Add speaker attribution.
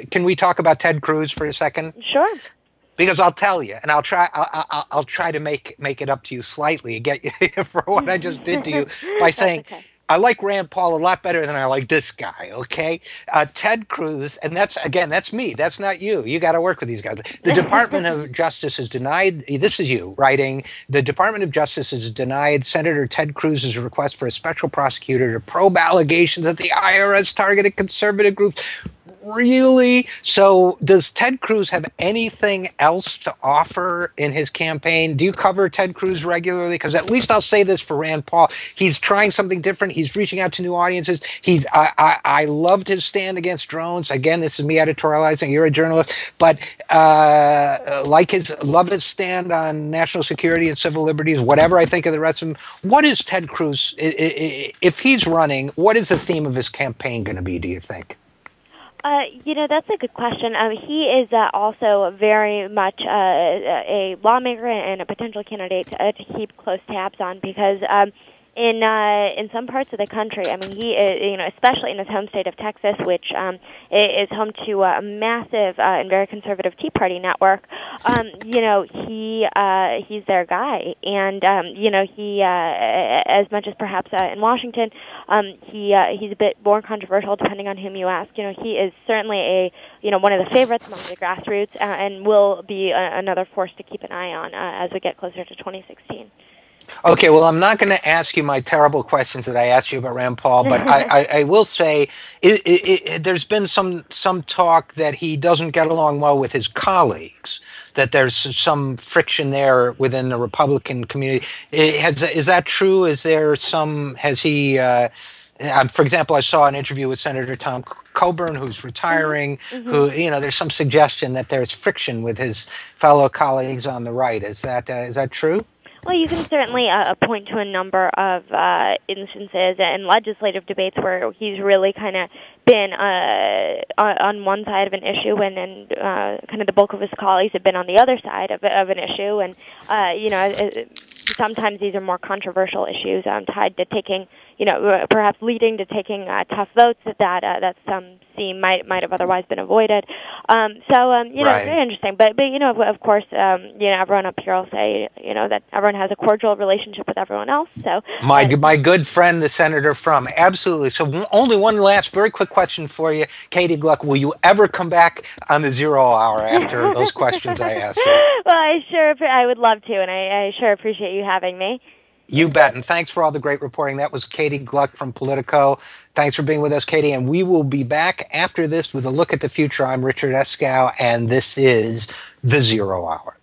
Speaker 1: Can we talk about Ted Cruz for a second?
Speaker 2: Sure.
Speaker 1: Because I'll tell you, and I'll try to make it up to you slightly, get you for what I just did to you by
Speaker 2: That's
Speaker 1: saying
Speaker 2: okay.
Speaker 1: I like Rand Paul a lot better than I like this guy. Okay, Ted Cruz, and that's again, that's me. That's not you. You got to work with these guys. The Department of Justice has denied. This is you writing. The Department of Justice has denied Senator Ted Cruz's request for a special prosecutor to probe allegations that the IRS targeted conservative groups. Really? So, does Ted Cruz have anything else to offer in his campaign? Do you cover Ted Cruz regularly? Because at least I'll say this for Rand Paul: he's trying something different. He's reaching out to new audiences. I loved his stand against drones. Again, this is me editorializing. You're a journalist, but love his stand on national security and civil liberties. Whatever I think of the rest of him, what is Ted Cruz? If he's running, what is the theme of his campaign going to be? Do you think?
Speaker 2: That's a good question. He is also very much a lawmaker and a potential candidate to keep close tabs on because in some parts of the country, I mean, he is, especially in his home state of Texas, which is home to a massive and very conservative Tea Party network. He's their guy, and he as much as perhaps in Washington, he's a bit more controversial depending on whom you ask. He is certainly one of the favorites among the grassroots, and will be another force to keep an eye on as we get closer to 2016.
Speaker 1: Okay, well, I'm not going to ask you my terrible questions that I asked you about Rand Paul, but I will say there's been some talk that he doesn't get along well with his colleagues, that there's some friction there within the Republican community. Is that true? Is there some? Has he? For example, I saw an interview with Senator Tom Coburn, who's retiring.
Speaker 2: Mm-hmm.
Speaker 1: Who, there's some suggestion that there's friction with his fellow colleagues on the right. Is that true?
Speaker 2: Well, you can certainly point to a number of instances and legislative debates where he's really kind of been on one side of an issue, and then kind of the bulk of his colleagues have been on the other side of an issue. And sometimes these are more controversial issues tied to taking, perhaps leading to taking tough votes that some seem might have otherwise been avoided.
Speaker 1: Right.
Speaker 2: It's very interesting. But of course, everyone up here will say, that everyone has a cordial relationship with everyone else. So
Speaker 1: my good friend, the senator from, absolutely. So only one last very quick question for you, Katie Glueck. Will you ever come back on the 0 hour after those questions I asked you?
Speaker 2: Well, I would love to, and I sure appreciate you having me.
Speaker 1: You bet, and thanks for all the great reporting. That was Katie Glueck from Politico. Thanks for being with us, Katie, and we will be back after this with a look at the future. I'm Richard Eskow, and this is the 0 Hour.